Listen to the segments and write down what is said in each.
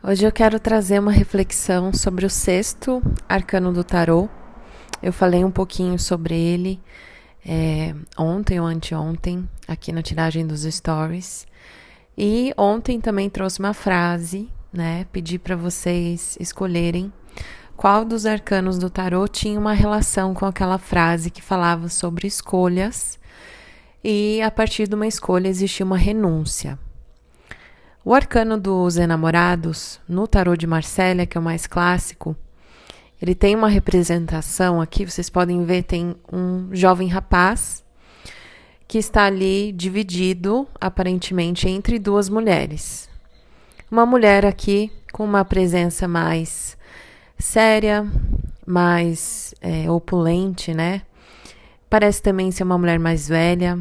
Hoje eu quero trazer uma reflexão sobre o sexto arcano do tarô. Eu falei um pouquinho sobre ele ontem ou anteontem, aqui na tiragem dos stories. E ontem também trouxe uma frase, né? Pedi para vocês escolherem qual dos arcanos do tarô tinha uma relação com aquela frase que falava sobre escolhas. E a partir de uma escolha existia uma renúncia. O arcano dos enamorados, no tarô de Marsella, que é o mais clássico, ele tem uma representação aqui, vocês podem ver, tem um jovem rapaz que está ali dividido, aparentemente, entre duas mulheres. Uma mulher aqui com uma presença mais séria, mais opulente, né? Parece também ser uma mulher mais velha,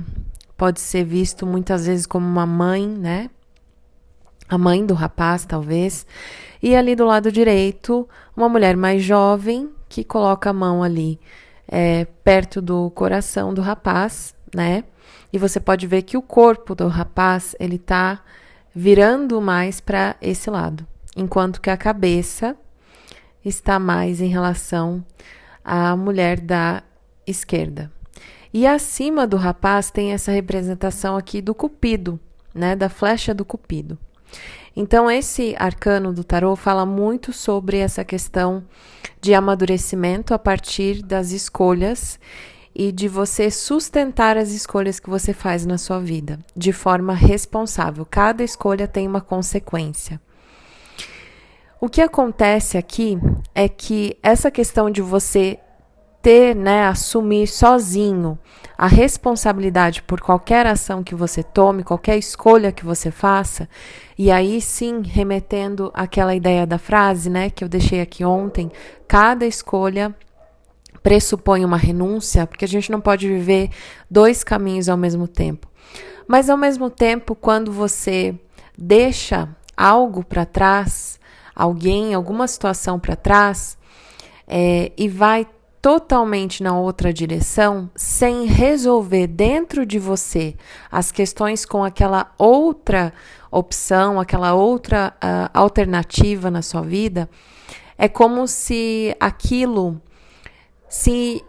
pode ser visto muitas vezes como uma mãe, né? A mãe do rapaz, talvez, e ali do lado direito, uma mulher mais jovem que coloca a mão ali perto do coração do rapaz, né? E você pode ver que o corpo do rapaz, ele tá virando mais para esse lado, enquanto que a cabeça está mais em relação à mulher da esquerda. E acima do rapaz tem essa representação aqui do cupido, né? Da flecha do cupido. Então, esse arcano do tarô fala muito sobre essa questão de amadurecimento a partir das escolhas e de você sustentar as escolhas que você faz na sua vida de forma responsável. Cada escolha tem uma consequência. O que acontece aqui é que essa questão de você ter, né, assumir sozinho a responsabilidade por qualquer ação que você tome, qualquer escolha que você faça, e aí sim, remetendo àquela ideia da frase, né, que eu deixei aqui ontem, cada escolha pressupõe uma renúncia, porque a gente não pode viver dois caminhos ao mesmo tempo. Mas ao mesmo tempo, quando você deixa algo para trás, alguém, alguma situação para trás, e vai totalmente na outra direção, sem resolver dentro de você as questões com aquela outra opção, aquela outra alternativa na sua vida, é como se aquilo se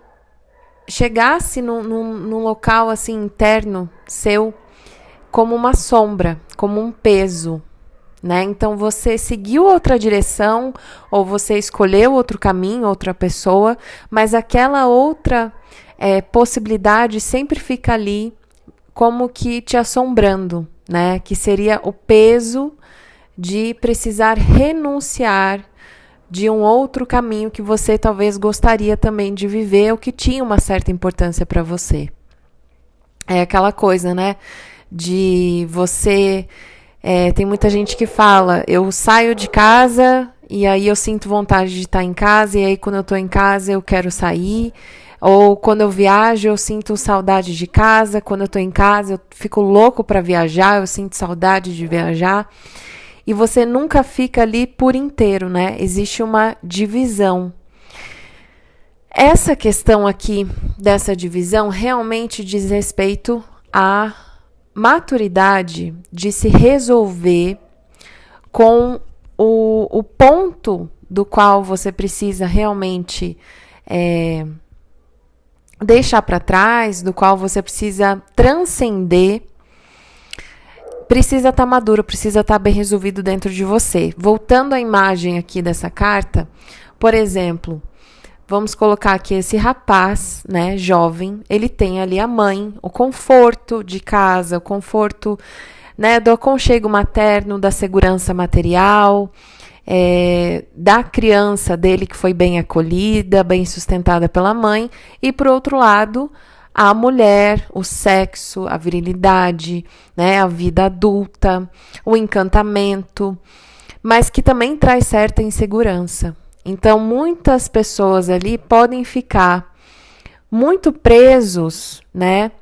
chegasse num local assim interno seu como uma sombra, como um peso, né? Então você seguiu outra direção ou você escolheu outro caminho, outra pessoa, mas aquela outra possibilidade sempre fica ali como que te assombrando, né? Que seria o peso de precisar renunciar de um outro caminho que você talvez gostaria também de viver ou que tinha uma certa importância para você. É aquela coisa, né? De você... tem muita gente que fala, eu saio de casa e aí eu sinto vontade de estar em casa e aí quando eu estou em casa eu quero sair, ou quando eu viajo eu sinto saudade de casa, quando eu estou em casa eu fico louco para viajar, eu sinto saudade de viajar, e você nunca fica ali por inteiro, né? Existe uma divisão. Essa questão aqui dessa divisão realmente diz respeito a maturidade de se resolver com o ponto do qual você precisa realmente deixar para trás, do qual você precisa transcender, precisa estar maduro, precisa estar bem resolvido dentro de você. Voltando à imagem aqui dessa carta, por exemplo, vamos colocar aqui esse rapaz, né, jovem, ele tem ali a mãe, o conforto de casa, o conforto, né, do aconchego materno, da segurança material, da criança dele que foi bem acolhida, bem sustentada pela mãe, e por outro lado, a mulher, o sexo, a virilidade, né, a vida adulta, o encantamento, mas que também traz certa insegurança. Então, muitas pessoas ali podem ficar muito presos, né,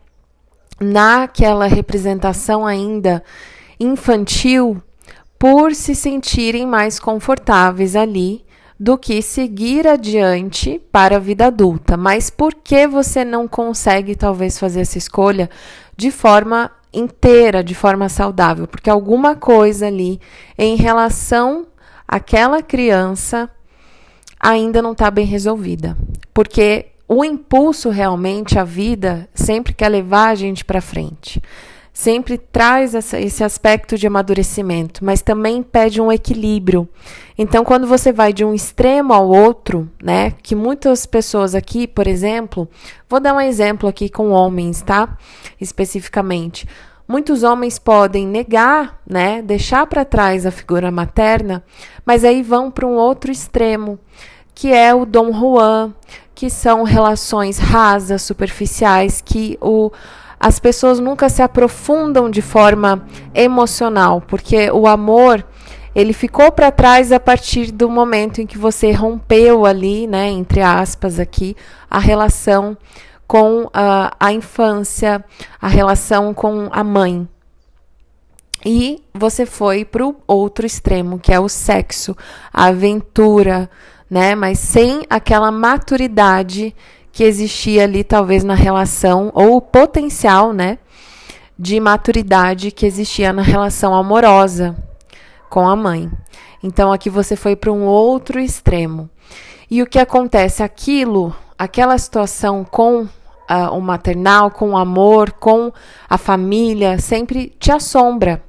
naquela representação ainda infantil, por se sentirem mais confortáveis ali do que seguir adiante para a vida adulta. Mas por que você não consegue, talvez, fazer essa escolha de forma inteira, de forma saudável? Porque alguma coisa ali em relação aquela criança ainda não está bem resolvida. Porque o impulso realmente, a vida, sempre quer levar a gente para frente. Sempre traz esse aspecto de amadurecimento, mas também pede um equilíbrio. Então, quando você vai de um extremo ao outro, né, que muitas pessoas aqui, por exemplo, vou dar um exemplo aqui com homens, tá? Especificamente. Muitos homens podem negar, né, deixar para trás a figura materna, mas aí vão para um outro extremo, que é o Dom Juan, que são relações rasas, superficiais, que as pessoas nunca se aprofundam de forma emocional, porque o amor, ele ficou para trás a partir do momento em que você rompeu ali, né, entre aspas aqui, a relação com a infância, a relação com a mãe. E você foi para o outro extremo, que é o sexo, a aventura, né, mas sem aquela maturidade que existia ali talvez na relação, ou o potencial, né, de maturidade que existia na relação amorosa com a mãe. Então aqui você foi para um outro extremo. E o que acontece? Aquela situação com o maternal, com o amor, com a família, sempre te assombra,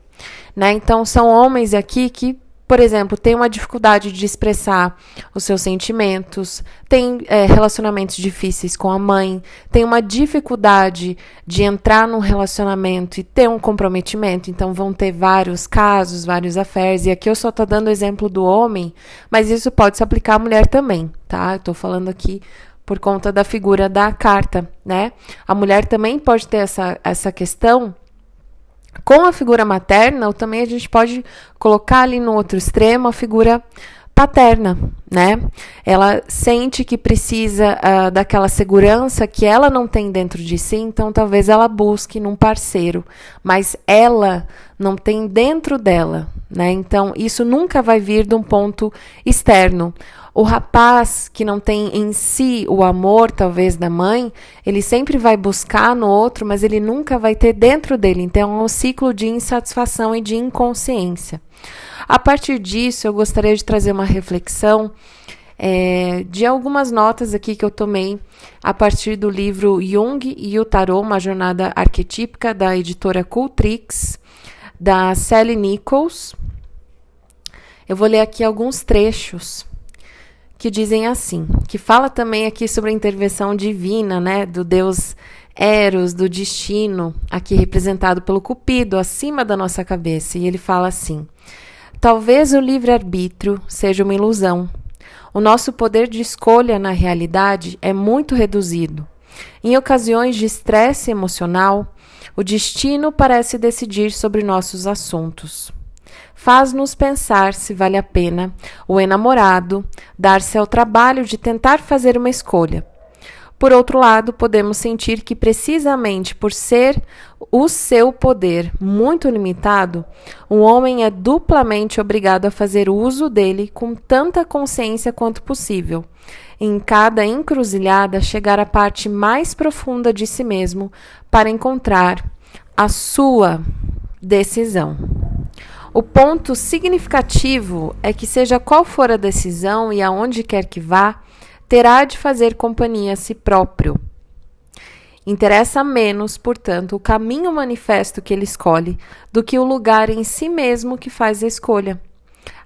né? Então são homens aqui que, por exemplo, tem uma dificuldade de expressar os seus sentimentos, tem relacionamentos difíceis com a mãe, tem uma dificuldade de entrar num relacionamento e ter um comprometimento, então vão ter vários casos, vários affairs, e aqui eu só estou dando o exemplo do homem, mas isso pode se aplicar à mulher também, tá? Eu estou falando aqui por conta da figura da carta, né? A mulher também pode ter essa questão. Com a figura materna, ou também a gente pode colocar ali no outro extremo a figura paterna, né? Ela sente que precisa daquela segurança que ela não tem dentro de si, então talvez ela busque num parceiro, mas ela não tem dentro dela, né? Então isso nunca vai vir de um ponto externo. O rapaz que não tem em si o amor, talvez, da mãe, ele sempre vai buscar no outro, mas ele nunca vai ter dentro dele. Então, é um ciclo de insatisfação e de inconsciência. A partir disso, eu gostaria de trazer uma reflexão de algumas notas aqui que eu tomei a partir do livro Jung e o Tarot, uma jornada arquetípica, da editora Cultrix, da Sally Nichols. Eu vou ler aqui alguns trechos que dizem assim, que fala também aqui sobre a intervenção divina, né, do deus Eros, do destino, aqui representado pelo Cupido, acima da nossa cabeça. E ele fala assim: talvez o livre-arbítrio seja uma ilusão. O nosso poder de escolha na realidade é muito reduzido. Em ocasiões de estresse emocional, o destino parece decidir sobre nossos assuntos. Faz-nos pensar se vale a pena o enamorado dar-se ao trabalho de tentar fazer uma escolha. Por outro lado, podemos sentir que, precisamente por ser o seu poder muito limitado, o homem é duplamente obrigado a fazer uso dele com tanta consciência quanto possível. Em cada encruzilhada, chegar à parte mais profunda de si mesmo para encontrar a sua decisão. O ponto significativo é que, seja qual for a decisão e aonde quer que vá, terá de fazer companhia a si próprio. Interessa menos, portanto, o caminho manifesto que ele escolhe do que o lugar em si mesmo que faz a escolha.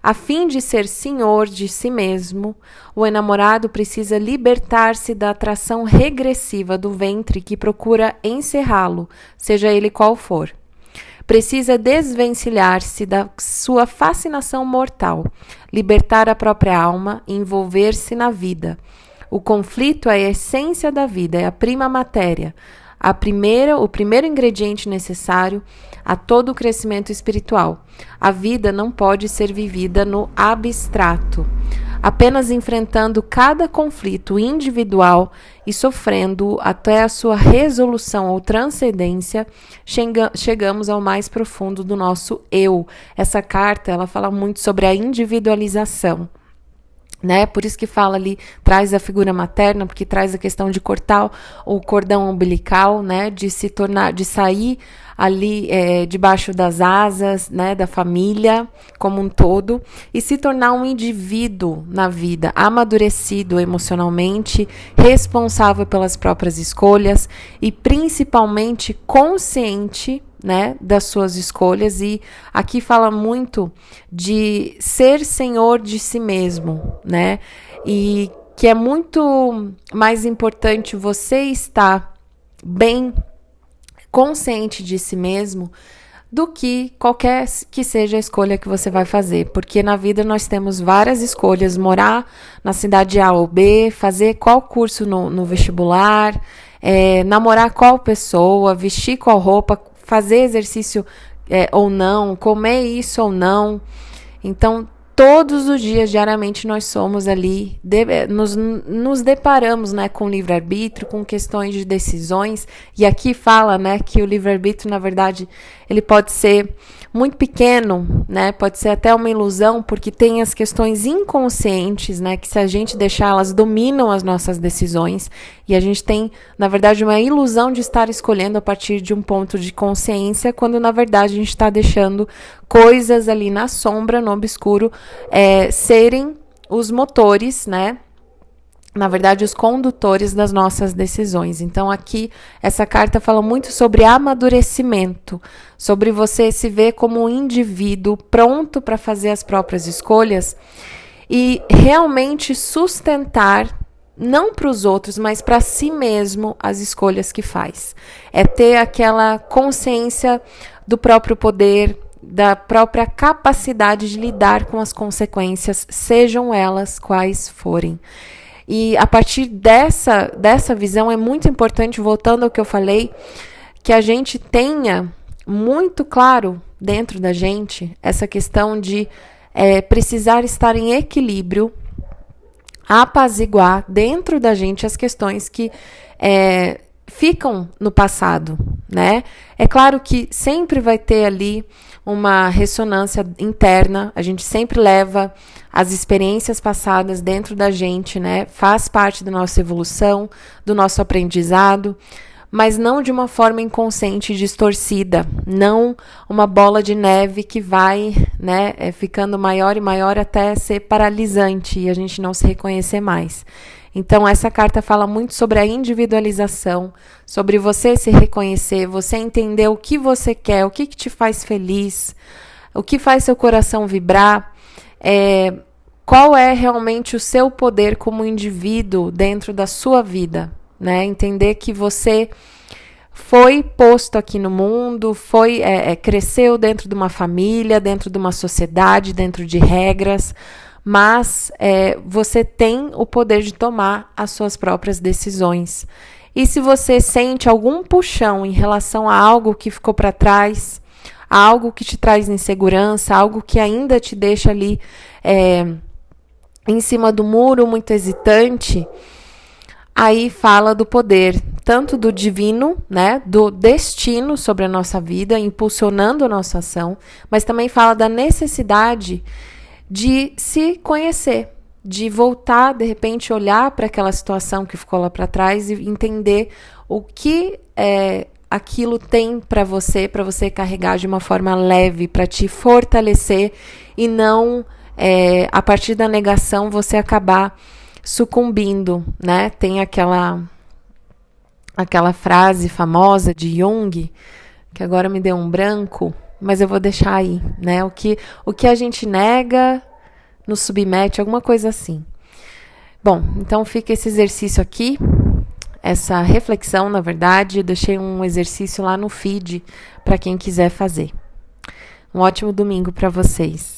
A fim de ser senhor de si mesmo, o enamorado precisa libertar-se da atração regressiva do ventre que procura encerrá-lo, seja ele qual for. Precisa desvencilhar-se da sua fascinação mortal, libertar a própria alma e envolver-se na vida. O conflito é a essência da vida, é a prima matéria, o primeiro ingrediente necessário a todo o crescimento espiritual. A vida não pode ser vivida no abstrato, apenas enfrentando cada conflito individual e sofrendo até a sua resolução ou transcendência, chegamos ao mais profundo do nosso eu. Essa carta, ela fala muito sobre a individualização. né? Por isso que fala ali, traz a figura materna, porque traz a questão de cortar o cordão umbilical, né? De se tornar, de sair ali debaixo das asas, né? Da família como um todo e se tornar um indivíduo na vida, amadurecido emocionalmente, responsável pelas próprias escolhas e principalmente consciente, né, das suas escolhas. E aqui fala muito de ser senhor de si mesmo, né? E que é muito mais importante você estar bem consciente de si mesmo do que qualquer que seja a escolha que você vai fazer, porque na vida nós temos várias escolhas: morar na cidade A ou B, fazer qual curso no vestibular, namorar qual pessoa, vestir qual roupa, fazer exercício ou não, comer isso ou não. Então, todos os dias, diariamente, nós somos ali, nos deparamos, né, com o livre-arbítrio, com questões de decisões. E aqui fala, né, que o livre-arbítrio, na verdade, ele pode ser muito pequeno, né, pode ser até uma ilusão, porque tem as questões inconscientes, né, que se a gente deixar, elas dominam as nossas decisões. E a gente tem, na verdade, uma ilusão de estar escolhendo a partir de um ponto de consciência, quando, na verdade, a gente está deixando coisas ali na sombra, no obscuro, serem os motores, né? Na verdade, os condutores das nossas decisões. Então, aqui, essa carta fala muito sobre amadurecimento, sobre você se ver como um indivíduo pronto para fazer as próprias escolhas e realmente sustentar, não para os outros, mas para si mesmo, as escolhas que faz. É ter aquela consciência do próprio poder, da própria capacidade de lidar com as consequências, sejam elas quais forem. E a partir dessa visão é muito importante, voltando ao que eu falei, que a gente tenha muito claro dentro da gente essa questão de precisar estar em equilíbrio, apaziguar dentro da gente as questões que ficam no passado, né? É claro que sempre vai ter ali uma ressonância interna, a gente sempre leva as experiências passadas dentro da gente, né? Faz parte da nossa evolução, do nosso aprendizado, mas não de uma forma inconsciente e distorcida, não uma bola de neve que vai, né, ficando maior e maior até ser paralisante e a gente não se reconhecer mais. Então, essa carta fala muito sobre a individualização, sobre você se reconhecer, você entender o que você quer, o que te faz feliz, o que faz seu coração vibrar, qual é realmente o seu poder como indivíduo dentro da sua vida, né? Entender que você foi posto aqui no mundo, cresceu dentro de uma família, dentro de uma sociedade, dentro de regras, mas você tem o poder de tomar as suas próprias decisões. E se você sente algum puxão em relação a algo que ficou para trás, a algo que te traz insegurança, algo que ainda te deixa ali em cima do muro, muito hesitante, aí fala do poder, tanto do divino, né, do destino sobre a nossa vida, impulsionando a nossa ação, mas também fala da necessidade de se conhecer, de voltar, de repente, olhar para aquela situação que ficou lá para trás e entender o que aquilo tem para você carregar de uma forma leve, para te fortalecer e não, a partir da negação, você acabar sucumbindo, né? Tem aquela frase famosa de Jung, que agora me deu um branco, mas eu vou deixar aí, né? O que a gente nega nos submete, alguma coisa assim. Bom, então fica esse exercício aqui, essa reflexão, na verdade. Eu deixei um exercício lá no feed para quem quiser fazer. Um ótimo domingo para vocês.